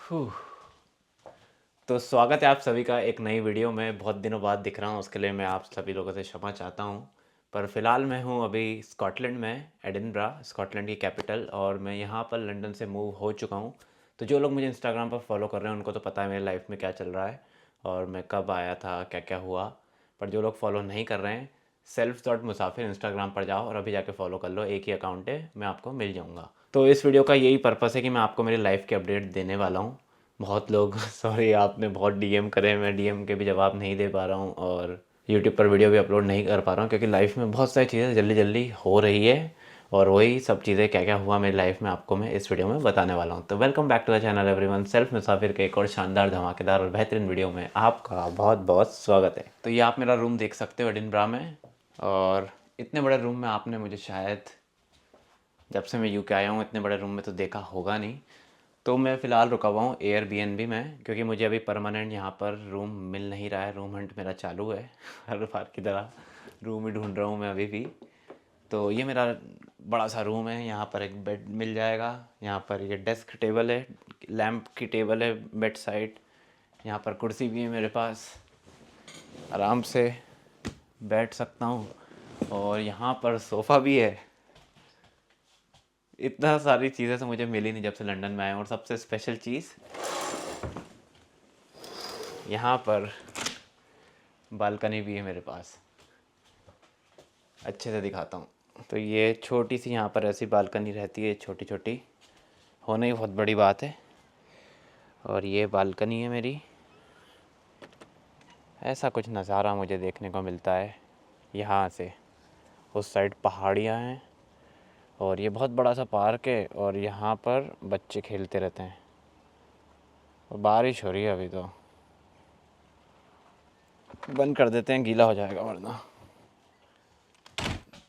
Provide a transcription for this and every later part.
Whew। तो स्वागत है आप सभी का एक नई वीडियो में। बहुत दिनों बाद दिख रहा हूँ, उसके लिए मैं आप सभी लोगों से क्षमा चाहता हूँ। पर फ़िलहाल मैं हूँ अभी स्कॉटलैंड में, एडिनब्रा, स्कॉटलैंड की कैपिटल, और मैं यहाँ पर लंदन से मूव हो चुका हूँ। तो जो लोग मुझे इंस्टाग्राम पर फॉलो कर रहे हैं उनको तो पता है मेरी लाइफ में क्या चल रहा है और मैं कब आया था, क्या क्या हुआ। पर जो लोग फॉलो नहीं कर रहे हैं, सेल्फ डॉट मुसाफिर इंस्टाग्राम पर जाओ और अभी जाके फॉलो कर लो। एक ही अकाउंट है, मैं आपको मिल जाऊँगा। तो इस वीडियो का यही पर्पस है कि मैं आपको मेरी लाइफ के अपडेट देने वाला हूँ। बहुत लोग सॉरी, आपने बहुत डीएम करे, मैं डीएम के भी जवाब नहीं दे पा रहा हूँ और यूट्यूब पर वीडियो भी अपलोड नहीं कर पा रहा हूँ क्योंकि लाइफ में बहुत सारी चीज़ें जल्दी जल्दी हो रही है। और वही सब चीज़ें क्या क्या हुआ मेरी लाइफ में आपको मैं इस वीडियो में बताने वाला हूँ। तो welcome back to the channel everyone. Self मुसाफिर के एक और शानदार, धमाकेदार और बेहतरीन वीडियो में आपका बहुत बहुत स्वागत है। तो ये आप मेरा रूम देख सकते हो एडिनब्रा में, और इतने बड़े रूम में आपने मुझे शायद जब से मैं यूके आया हूँ इतने बड़े रूम में तो देखा होगा नहीं। तो मैं फ़िलहाल रुका हुआ हूँ एयरबीएनबी में क्योंकि मुझे अभी परमानेंट यहाँ पर रूम मिल नहीं रहा है। रूम हंट मेरा चालू है हर बार की तरह रूम ही ढूंढ रहा हूँ मैं अभी भी। तो ये मेरा बड़ा सा रूम है, यहाँ पर एक बेड मिल जाएगा, यहाँ पर ये डेस्क टेबल है, लैंप की टेबल है बेड साइड, यहाँ पर कुर्सी भी है मेरे पास, आराम से बैठ सकता हूँ, और यहाँ पर सोफ़ा भी है। इतना सारी चीज़ें तो मुझे मिली नहीं जब से लंदन में आया हूँ। और सबसे स्पेशल चीज़, यहाँ पर बालकनी भी है मेरे पास। अच्छे से दिखाता हूँ। तो ये छोटी सी यहाँ पर ऐसी बालकनी रहती है, छोटी छोटी, होना ही बहुत बड़ी बात है। और ये बालकनी है मेरी। ऐसा कुछ नज़ारा मुझे देखने को मिलता है यहाँ से। उस साइड पहाड़ियाँ हैं और ये बहुत बड़ा सा पार्क है और यहाँ पर बच्चे खेलते रहते हैं। और बारिश हो रही है अभी, तो बंद कर देते हैं, गीला हो जाएगा वरना।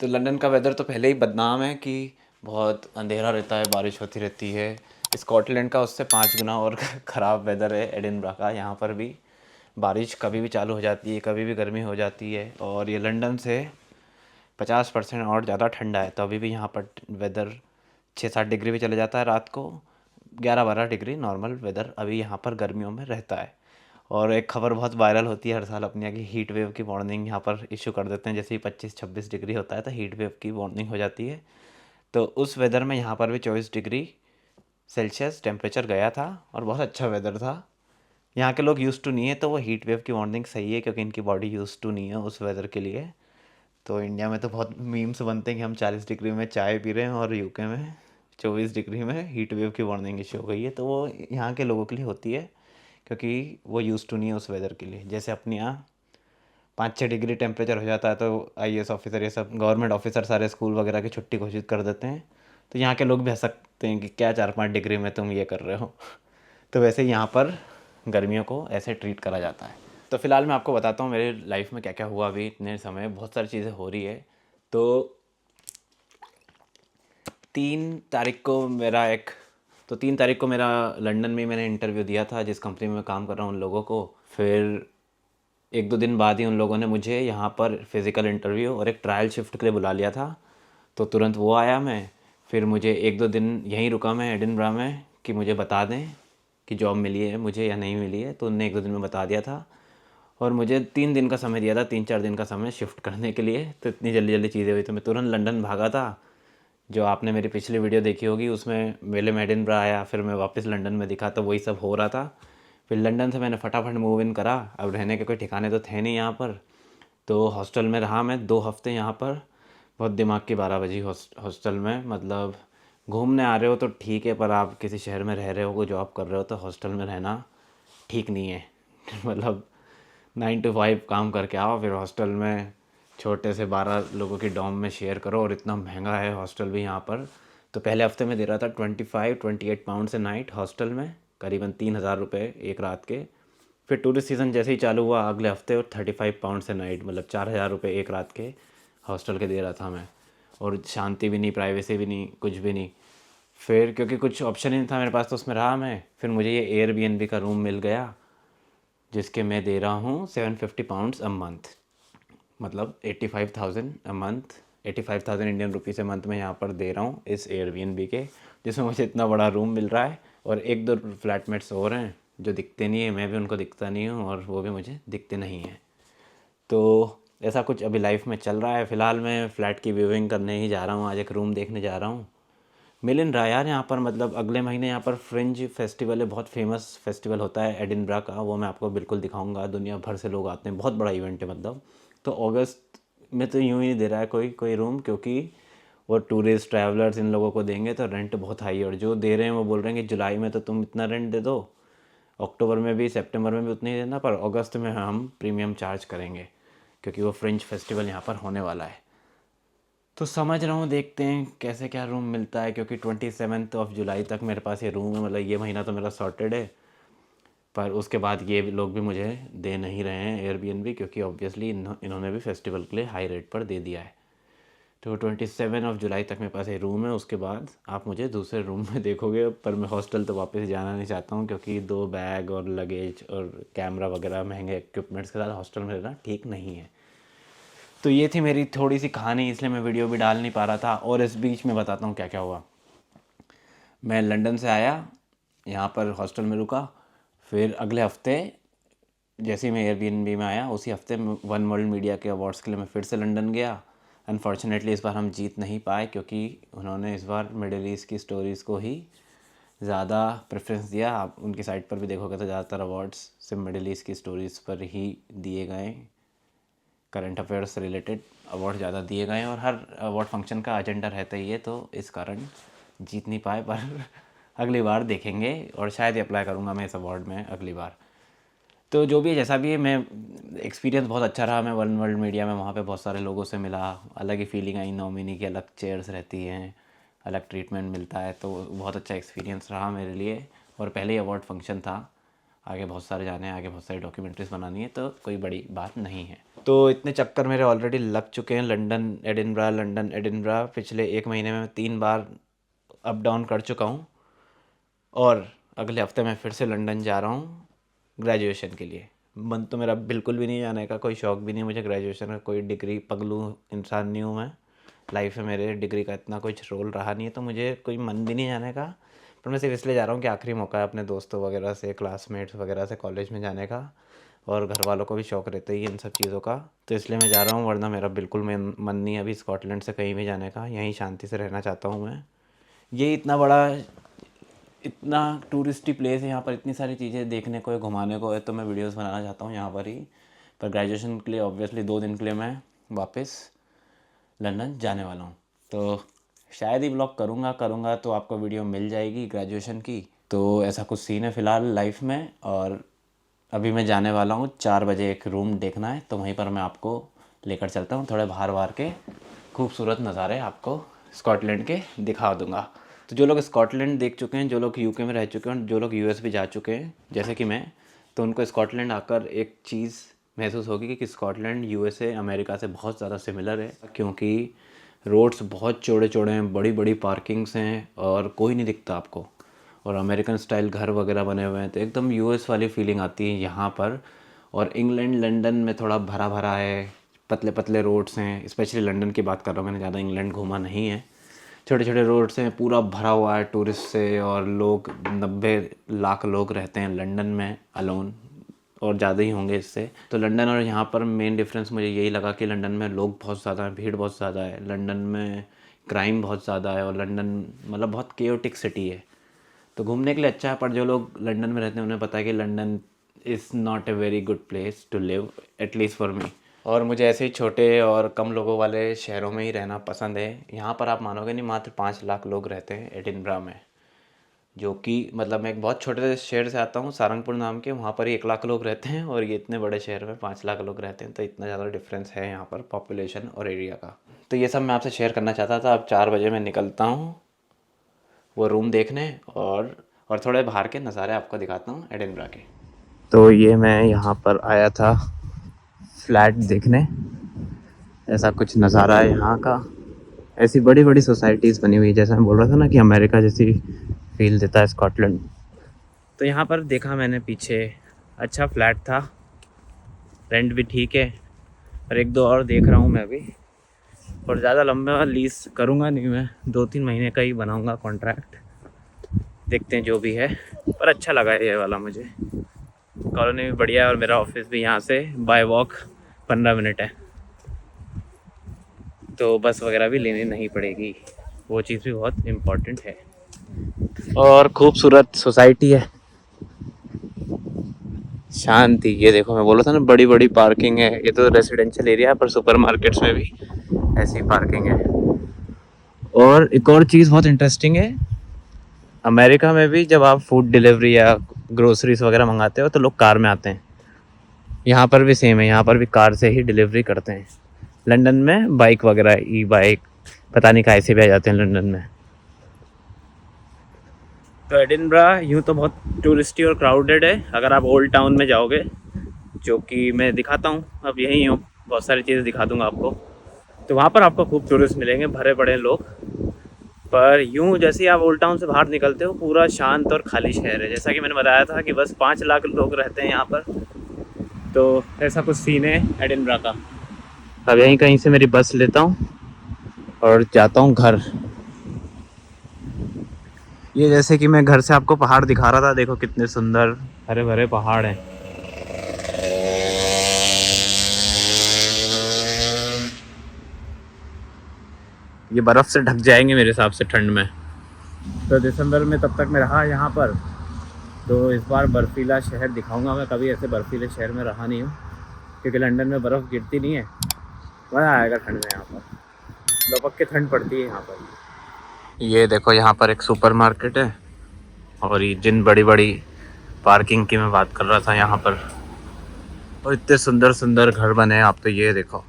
तो लंदन का वेदर तो पहले ही बदनाम है कि बहुत अंधेरा रहता है, बारिश होती रहती है। स्कॉटलैंड का उससे 5 गुना और ख़राब वेदर है एडिनबरा का। यहाँ पर भी बारिश कभी भी चालू हो जाती है, कभी भी गर्मी हो जाती है, और ये लंदन से 50% और ज़्यादा ठंडा है। तो अभी भी यहाँ पर वेदर 6-7 डिग्री भी चले जाता है रात को, 11-12 डिग्री नॉर्मल वेदर अभी यहाँ पर गर्मियों में रहता है। और एक खबर बहुत वायरल होती है हर साल अपने यहाँ की, हीट वेव की वार्निंग यहाँ पर इशू कर देते हैं। जैसे ही 25-26 डिग्री होता है तो हीट वेव की वार्निंग हो जाती है। तो उस वेदर में यहाँ पर भी 24 डिग्री सेल्सियस टेम्परेचर गया था और बहुत अच्छा वेदर था। यहाँ के लोग यूज़ टू नहीं है तो वो हीट वेव की वार्निंग सही है क्योंकि इनकी बॉडी यूज़ टू नहीं है उस वेदर के लिए। तो इंडिया में तो बहुत मीम्स बनते हैं कि हम 40 डिग्री में चाय पी रहे हैं और यूके में 24 डिग्री में हीट वेव की वार्निंग इशू हो गई है। तो वो यहाँ के लोगों के लिए होती है क्योंकि वो यूज़ टू नहीं है उस वेदर के लिए। जैसे अपने यहाँ 5-6 डिग्री टेम्परेचर हो जाता है तो आईएएस ऑफिसर, ये सब गवर्नमेंट ऑफिसर सारे स्कूल वगैरह की छुट्टी घोषित कर देते हैं। तो यहाँ के लोग भी हंस सकते हैं कि क्या 4-5 डिग्री में तुम ये कर रहे हो। तो वैसे ही यहाँ पर गर्मियों को ऐसे ट्रीट करा जाता है। तो फ़िलहाल मैं आपको बताता हूँ मेरी लाइफ में क्या क्या हुआ। अभी इतने समय बहुत सारी चीज़ें हो रही है। तो 3 तारीख को मेरा एक तो 3 तारीख को मेरा लंदन में मैंने इंटरव्यू दिया था जिस कंपनी में मैं काम कर रहा हूँ उन लोगों को। फिर 1-2 दिन बाद ही उन लोगों ने मुझे यहाँ पर फिज़िकल इंटरव्यू और एक ट्रायल शिफ्ट के लिए बुला लिया था। तो तुरंत वो आया मैं। फिर मुझे 1-2 दिन यहीं रुका मैं एडिनब्रा में कि मुझे बता दें कि जॉब मिली है मुझे या नहीं मिली है। तो उनने 1-2 दिन में बता दिया था और मुझे 3 दिन का समय दिया था, 3-4 दिन का समय शिफ्ट करने के लिए। तो इतनी जल्दी जल्दी चीज़ें हुई तो मैं तुरंत लंदन भागा था। जो आपने मेरी पिछली वीडियो देखी होगी उसमें पहले मैं एडिनब्रा आया, फिर मैं वापस लंदन में दिखा, तो वही सब हो रहा था। फिर लंदन से मैंने फटाफट मूव इन करा। अब रहने के कोई ठिकाने तो थे नहीं यहाँ पर, तो हॉस्टल में रहा मैं 2 हफ्ते यहाँ पर। बहुत दिमाग की 12 बजी हॉस्टल में। मतलब घूमने आ रहे हो तो ठीक है, पर आप किसी शहर में रह रहे हो, कोई जॉब कर रहे हो, तो हॉस्टल में रहना ठीक नहीं है मतलब 9 to 5 काम करके आओ, फिर हॉस्टल में छोटे से 12 लोगों की डॉम में शेयर करो, और इतना महंगा है हॉस्टल भी यहाँ पर। तो पहले हफ्ते में दे रहा था 25-28 पाउंड से नाइट हॉस्टल में, करीबन 3,000 रुपये एक रात के। फिर टूरिस्ट सीज़न जैसे ही चालू हुआ अगले हफ्ते, और 35 पाउंड से नाइट, मतलब 4,000 रुपये एक रात के हॉस्टल के दे रहा था मैं। और शांति भी नहीं, प्राइवेसी भी नहीं, कुछ भी नहीं। फिर क्योंकि कुछ ऑप्शन ही नहीं था मेरे पास तो उसमें रहा मैं। फिर मुझे ये एयरबीएनबी का रूम मिल गया जिसके मैं दे रहा हूँ 750 पाउंड्स अ मंथ, मतलब 85,000 a month, 85,000 Indian rupees a month में यहाँ पर दे रहा हूँ इस एयरबीएनबी के, जिसमें मुझे इतना बड़ा रूम मिल रहा है। और एक दो फ्लैटमेट्स और हैं जो दिखते नहीं है, मैं भी उनको दिखता नहीं हूँ और वो भी मुझे दिखते नहीं हैं। तो ऐसा कुछ अभी लाइफ में चल रहा है। फ़िलहाल मैं फ़्लैट की व्यूइंग करने ही जा रहा हूँ, आज एक रूम देखने जा रहा हूँ। मिल इन रहा है यार यहाँ पर, मतलब अगले महीने यहाँ पर फ्रिंज फेस्टिवल है, बहुत फेमस फेस्टिवल होता है एडिनब्रा का, वो मैं आपको बिल्कुल दिखाऊंगा। दुनिया भर से लोग आते हैं, बहुत बड़ा इवेंट है मतलब। तो अगस्त में तो यूँ ही नहीं दे रहा है कोई कोई रूम, क्योंकि वो टूरिस्ट ट्रैवलर्स इन लोगों को देंगे तो रेंट बहुत हाई है, और जो दे रहे हैं वो बोल रहे हैं कि जुलाई में तो तुम इतना रेंट दे दो, अक्टूबर में भी सितंबर में भी उतना ही देना, पर अगस्त में हम प्रीमियम चार्ज करेंगे क्योंकि वो फ्रिंज फेस्टिवल यहाँ पर होने वाला है। तो समझ रहा हूँ, देखते हैं कैसे क्या रूम मिलता है, क्योंकि 27 जुलाई तक मेरे पास ये रूम है, मतलब ये महीना तो मेरा सॉर्टेड है। पर उसके बाद ये लोग भी मुझे दे नहीं रहे हैं एयरबीएनबी, क्योंकि ऑब्वियसली इन्होंने भी फेस्टिवल के लिए हाई रेट पर दे दिया है। तो 27 जुलाई तक मेरे पास ये रूम है, उसके बाद आप मुझे दूसरे रूम में देखोगे। पर मैं हॉस्टल तो वापस जाना नहीं चाहता हूँ, क्योंकि 2 बैग और लगेज और कैमरा वगैरह महंगे इक्विपमेंट्स के साथ हॉस्टल में रहना ठीक नहीं है। तो ये थी मेरी थोड़ी सी कहानी, इसलिए मैं वीडियो भी डाल नहीं पा रहा था। और इस बीच में बताता हूँ क्या क्या हुआ। मैं लंदन से आया, यहाँ पर हॉस्टल में रुका, फिर अगले हफ्ते जैसे ही मैं एयरबीएनबी में आया उसी हफ्ते वन वर्ल्ड मीडिया के अवार्ड्स के लिए मैं फिर से लंदन गया। अनफॉर्चुनेटली इस बार हम जीत नहीं पाए, क्योंकि उन्होंने इस बार मिडिल ईस्ट की स्टोरीज़ को ही ज़्यादा प्रेफरेंस दिया। आप उनकी साइट पर भी देखोगे तो ज़्यादातर अवार्ड्स सिर्फ मिडिल ईस्ट की स्टोरीज़ पर ही दिए गए, करंट अफेयर्स से रिलेटेड अवार्ड ज़्यादा दिए गए हैं, और हर अवार्ड फंक्शन का एजेंडा रहता ही है, तो इस कारण जीत नहीं पाए। पर अगली बार देखेंगे, और शायद ही अप्लाई करूँगा मैं इस अवार्ड में अगली बार। तो जो भी है जैसा भी है, मैं एक्सपीरियंस बहुत अच्छा रहा। मैं वन वर्ल्ड मीडिया में वहाँ पे बहुत सारे लोगों से मिला, अलग ही फीलिंग आई, नॉमिनी की अलग चेयर्स रहती हैं, अलग ट्रीटमेंट मिलता है, तो बहुत अच्छा एक्सपीरियंस रहा मेरे लिए। और पहले ही अवार्ड फंक्शन था, आगे बहुत सारे जाने हैं, आगे बहुत सारी डॉक्यूमेंट्रीज बनानी है, तो कोई बड़ी बात नहीं है। तो इतने चक्कर मेरे ऑलरेडी लग चुके हैं, लंदन एडिनब्रा पिछले 1 महीने में मैं 3 बार अप डाउन कर चुका हूँ। और अगले हफ्ते मैं फिर से लंदन जा रहा हूँ ग्रेजुएशन के लिए। मन तो मेरा बिल्कुल भी नहीं जाने का, कोई शौक़ भी नहीं मुझे ग्रेजुएशन का, कोई डिग्री पगलू इंसान नहीं हूँ मैं। लाइफ में मेरे डिग्री का इतना कुछ रोल रहा नहीं है, तो मुझे कोई मन भी नहीं जाने का। पर मैं सिर्फ इसलिए जा रहा हूँ कि आखिरी मौका है अपने दोस्तों वगैरह से, क्लासमेट्स वगैरह से कॉलेज में जाने का, और घर वालों को भी शौक़ रहता ही इन सब चीज़ों का, तो इसलिए मैं जा रहा हूँ। वरना मेरा बिल्कुल मन नहीं है अभी स्कॉटलैंड से कहीं भी जाने का, यहीं शांति से रहना चाहता हूँ मैं। ये इतना बड़ा, इतना टूरिस्टी प्लेस है, यहाँ पर इतनी सारी चीज़ें देखने को है, घुमाने को है, तो मैं वीडियोस बनाना चाहता हूँ यहाँ पर ही। पर ग्रेजुएशन के लिए ऑब्वियसली 2 दिन के लिए मैं वापस लंदन जाने वाला हूँ, तो शायद ही ब्लॉग करूँगा तो आपको वीडियो मिल जाएगी ग्रेजुएशन की। तो ऐसा कुछ सीन है फ़िलहाल लाइफ में। और अभी मैं जाने वाला हूँ 4 बजे, एक रूम देखना है, तो वहीं पर मैं आपको लेकर चलता हूँ, थोड़े बाहर के खूबसूरत नज़ारे आपको स्कॉटलैंड के दिखा दूँगा। तो जो लोग स्कॉटलैंड देख चुके हैं, जो लोग यूके में रह चुके हैं, जो लोग यूएस भी जा चुके हैं जैसे कि मैं, तो उनको स्कॉटलैंड आकर एक चीज़ महसूस होगी कि स्कॉटलैंड यूएसए अमेरिका से बहुत ज़्यादा सिमिलर है, क्योंकि रोड्स बहुत चौड़े चौड़े हैं, बड़ी बड़ी पार्किंग्स हैं, और कोई नहीं दिखता आपको, और अमेरिकन स्टाइल घर वगैरह बने हुए हैं, तो एकदम यूएस वाली फीलिंग आती है यहाँ पर। और इंग्लैंड लंदन में थोड़ा भरा भरा है, पतले पतले रोड्स हैं, स्पेशली लंदन की बात कर रहा हूँ, मैंने ज़्यादा इंग्लैंड घूमा नहीं है। छोटे छोटे रोड्स हैं, पूरा भरा हुआ है टूरिस्ट से, और लोग 90 लाख लोग रहते हैं लंदन में अलोन, और ज़्यादा ही होंगे इससे। तो लंदन और यहाँ पर मेन डिफरेंस मुझे यही लगा कि लंदन में लोग बहुत ज़्यादा हैं, भीड़ बहुत ज़्यादा है, लंदन में क्राइम बहुत ज़्यादा है, और लंदन मतलब बहुत केओटिक सिटी है, तो घूमने के लिए अच्छा है। पर जो लोग लंदन में रहते हैं उन्हें पता है कि London is not a very good place to live, at least for me. और मुझे ऐसे ही छोटे और कम लोगों वाले शहरों में ही रहना पसंद है। यहाँ पर आप मानोगे नहीं, मात्र 5 लाख लोग रहते हैं एडिनब्रा में, जो कि मतलब मैं एक बहुत छोटे से शहर से आता हूँ, सारंगपुर नाम के, वहाँ पर ही 1 लाख लोग रहते हैं, और ये इतने बड़े शहर में 5 लाख लोग रहते हैं, तो इतना ज़्यादा डिफरेंस है यहाँ पर पॉपुलेशन और एरिया का। तो ये सब मैं आपसे शेयर करना चाहता था। अब 4 बजे मैं निकलता हूँ वो रूम देखने, और थोड़े बाहर के नज़ारे आपको दिखाता हूँ एडिनब्रा के। तो ये मैं यहाँ पर आया था फ्लैट देखने, ऐसा कुछ नज़ारा है यहाँ का। ऐसी बड़ी बड़ी सोसाइटीज़ बनी हुई है, जैसा मैं बोल रहा था ना कि अमेरिका जैसी फील देता है स्कॉटलैंड। तो यहाँ पर देखा मैंने पीछे, अच्छा फ्लैट था, रेंट भी ठीक है, और 1-2 और देख रहा हूँ मैं भी। और ज़्यादा लंबा लीज़ करूँगा नहीं मैं, 2-3 महीने का ही बनाऊँगा कॉन्ट्रैक्ट, देखते हैं जो भी है, पर अच्छा लगा ये वाला मुझे। कॉलोनी भी बढ़िया है और मेरा ऑफिस भी यहाँ से बाय वॉक 15 मिनट है, तो बस वगैरह भी लेनी नहीं पड़ेगी, वो चीज़ भी बहुत इम्पोर्टेंट है। और खूबसूरत सोसाइटी है, शांति। ये देखो मैं बोला था ना बड़ी बड़ी पार्किंग है, ये तो रेजिडेंशियल एरिया है पर सुपरमार्केट्स में भी ऐसी पार्किंग है। और एक और चीज़ बहुत इंटरेस्टिंग है, अमेरिका में भी जब आप फूड डिलीवरी या ग्रोसरीज वगैरह मंगाते हो तो लोग कार में आते हैं। यहाँ पर भी सेम है, यहाँ पर भी कार से ही डिलीवरी करते हैं। लंदन में बाइक वगैरह, ई बाइक पता नहीं कैसे भी आ जाते हैं लंदन में। तो एडिनब्रा यूँ तो बहुत टूरिस्टी और क्राउडेड है। अगर आप ओल्ड टाउन में जाओगे, जो कि मैं दिखाता हूँ, अब यहीं हूँ, बहुत सारी चीज़ें दिखा दूँगा आपको, तो वहाँ पर आपको खूब टूरिस्ट मिलेंगे, भरे पड़े लोग। पर यूँ जैसे ही आप ओल्ड टाउन से बाहर निकलते हो, पूरा शांत और खाली शहर है। जैसा कि मैंने बताया था कि बस 5 लाख लोग रहते हैं यहाँ पर, तो ऐसा कुछ सीन है एडिनब्रा का। अब यहीं कहीं से मेरी बस लेता हूँ और जाता हूँ घर। ये जैसे कि मैं घर से आपको पहाड़ दिखा रहा था, देखो कितने सुंदर हरे भरे पहाड़ हैं। ये बर्फ़ से ढक जाएंगे मेरे हिसाब से ठंड में। तो दिसंबर में तब तक मैं रहा यहाँ पर, तो इस बार बर्फ़ीला शहर दिखाऊंगा मैं। कभी ऐसे बर्फ़ीले शहर में रहा नहीं हूँ, क्योंकि लंदन में बर्फ़ गिरती नहीं है। मज़ा आएगा ठंड में, यहाँ पर लपक के ठंड पड़ती है यहाँ पर। ये देखो यहाँ पर एक सुपरमार्केट है, और ये जिन बड़ी बड़ी पार्किंग की मैं बात कर रहा था यहाँ पर, और इतने सुंदर सुंदर घर बने हैं। आप तो ये देखो,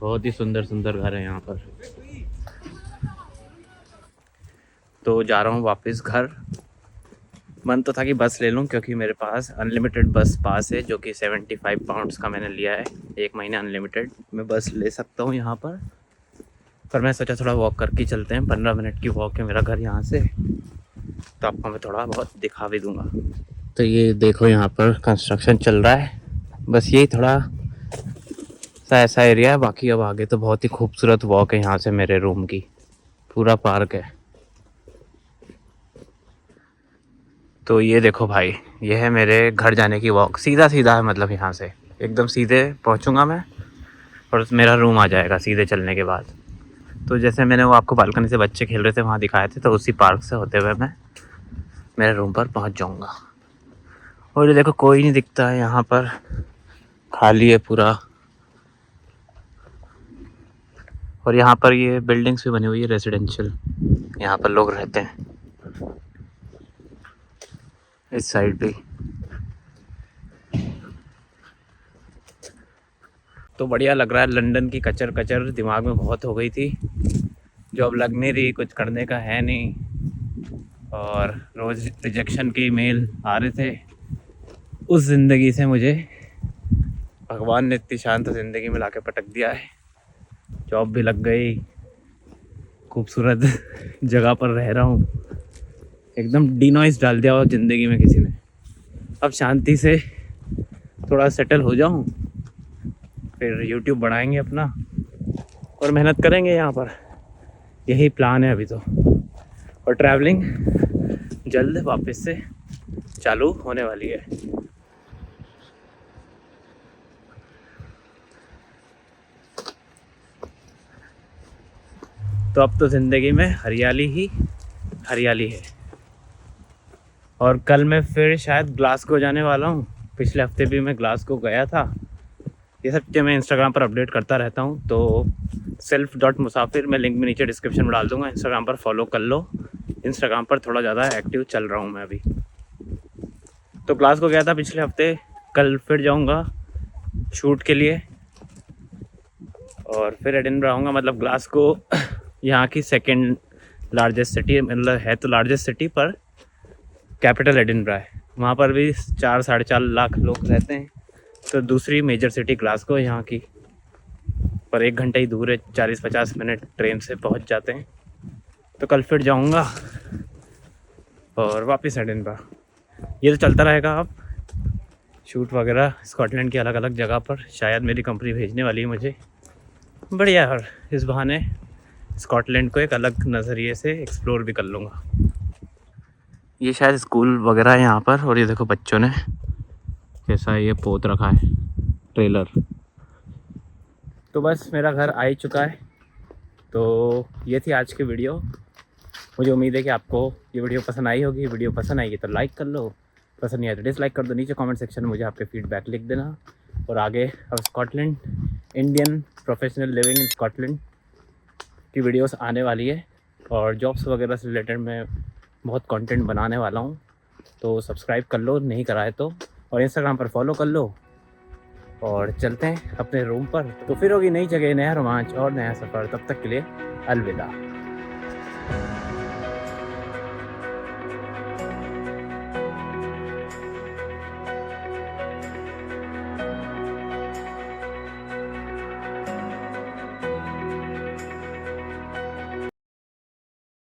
बहुत ही सुंदर सुंदर घर है यहाँ पर। तो जा रहा हूँ वापस घर। मन तो था कि बस ले लूँ, क्योंकि मेरे पास अनलिमिटेड बस पास है, जो कि 75 पाउंड्स का मैंने लिया है, 1 महीना अनलिमिटेड मैं बस ले सकता हूँ यहाँ पर मैं सोचा थोड़ा वॉक करके चलते हैं। 15 मिनट की वॉक है मेरा घर यहाँ से, तो आपको मैं थोड़ा बहुत दिखा भी दूँगा। तो ये देखो यहाँ पर कंस्ट्रक्शन चल रहा है, बस यही थोड़ा सा ऐसा एरिया है, बाकी अब आगे तो बहुत ही खूबसूरत वॉक है यहाँ से मेरे रूम की, पूरा पार्क है। तो ये देखो भाई, ये है मेरे घर जाने की वॉक, सीधा सीधा है, मतलब यहाँ से एकदम सीधे पहुँचूँगा मैं और मेरा रूम आ जाएगा सीधे चलने के बाद। तो जैसे मैंने वो आपको बालकनी से बच्चे खेल रहे थे वहाँ दिखाए थे, तो उसी पार्क से होते हुए मैं मेरे रूम पर पहुँच जाऊँगा। और ये देखो कोई नहीं दिखता है यहाँ पर, खाली है पूरा। और यहाँ पर ये बिल्डिंग्स भी बनी हुई है रेजिडेंशियल, यहाँ पर लोग रहते हैं इस साइड भी। तो बढ़िया लग रहा है। लंदन की कचर कचर दिमाग में बहुत हो गई थी, जो अब लग नहीं रही, कुछ करने का है नहीं, और रोज़ रिजेक्शन के ईमेल आ रहे थे। उस ज़िंदगी से मुझे भगवान ने इतनी शांत ज़िंदगी में लाके पटक दिया है। जॉब भी लग गई, खूबसूरत जगह पर रह रहा हूँ, एकदम डिनॉइस डाल दिया और ज़िंदगी में किसी ने। अब शांति से थोड़ा सेटल हो जाऊँ, फिर यूट्यूब बढ़ाएंगे अपना और मेहनत करेंगे यहाँ पर, यही प्लान है अभी तो। और ट्रैवलिंग जल्द वापस से चालू होने वाली है। तो अब तो ज़िंदगी में हरियाली ही हरियाली है। और कल मैं फिर शायद ग्लासगो जाने वाला हूँ। पिछले हफ्ते भी मैं ग्लासगो गया था। ये सब चीज़ें मैं इंस्टाग्राम पर अपडेट करता रहता हूँ, तो self.musafir मैं लिंक में नीचे डिस्क्रिप्शन में डाल दूँगा, इंस्टाग्राम पर फॉलो कर लो। इंस्टाग्राम पर थोड़ा ज़्यादा एक्टिव चल रहा हूँ मैं अभी। तो ग्लासगो गया था पिछले हफ्ते, कल फिर जाऊँगा शूट के लिए, और फिर एडिनबरा आऊँगा। मतलब ग्लासगो यहाँ की सेकेंड लार्जेस्ट सिटी, मतलब है तो लार्जेस्ट सिटी, पर कैपिटल एडिनबरा है। वहाँ पर भी 4-4.5 लाख लोग रहते हैं। तो दूसरी मेजर सिटी ग्लासगो यहाँ की, पर 1 घंटा ही दूर है, 40-50 मिनट ट्रेन से पहुँच जाते हैं। तो कल फिर जाऊँगा और वापस एडिनबरा। ये तो चलता रहेगा अब, शूट वगैरह स्कॉटलैंड की अलग अलग जगह पर। शायद मेरी कंपनी भेजने वाली है मुझे, बढ़िया। और इस बहाने स्कॉटलैंड को एक अलग नज़रिए से एक्सप्लोर भी कर लूँगा। ये शायद स्कूल वगैरह है यहाँ पर, और ये देखो बच्चों ने कैसा ये पोत रखा है ट्रेलर। तो बस मेरा घर आ ही चुका है। तो ये थी आज की वीडियो। मुझे उम्मीद है कि आपको ये वीडियो पसंद आई होगी। वीडियो पसंद आएगी तो लाइक कर लो, पसंद नहीं आया तो डिसलाइक कर दो। नीचे कमेंट सेक्शन में मुझे आपके फीडबैक लिख देना। और आगे अब Scotland, Indian professional living in Scotland की वीडियोस आने वाली है, और जॉब्स वगैरह से रिलेटेड मैं बहुत कंटेंट बनाने वाला हूँ। तो सब्सक्राइब कर लो नहीं करा है तो, और इंस्टाग्राम पर फॉलो कर लो। और चलते हैं अपने रूम पर, तो फिर होगी नई जगह, नया रोमांच और नया सफ़र। तब तक के लिए अलविदा।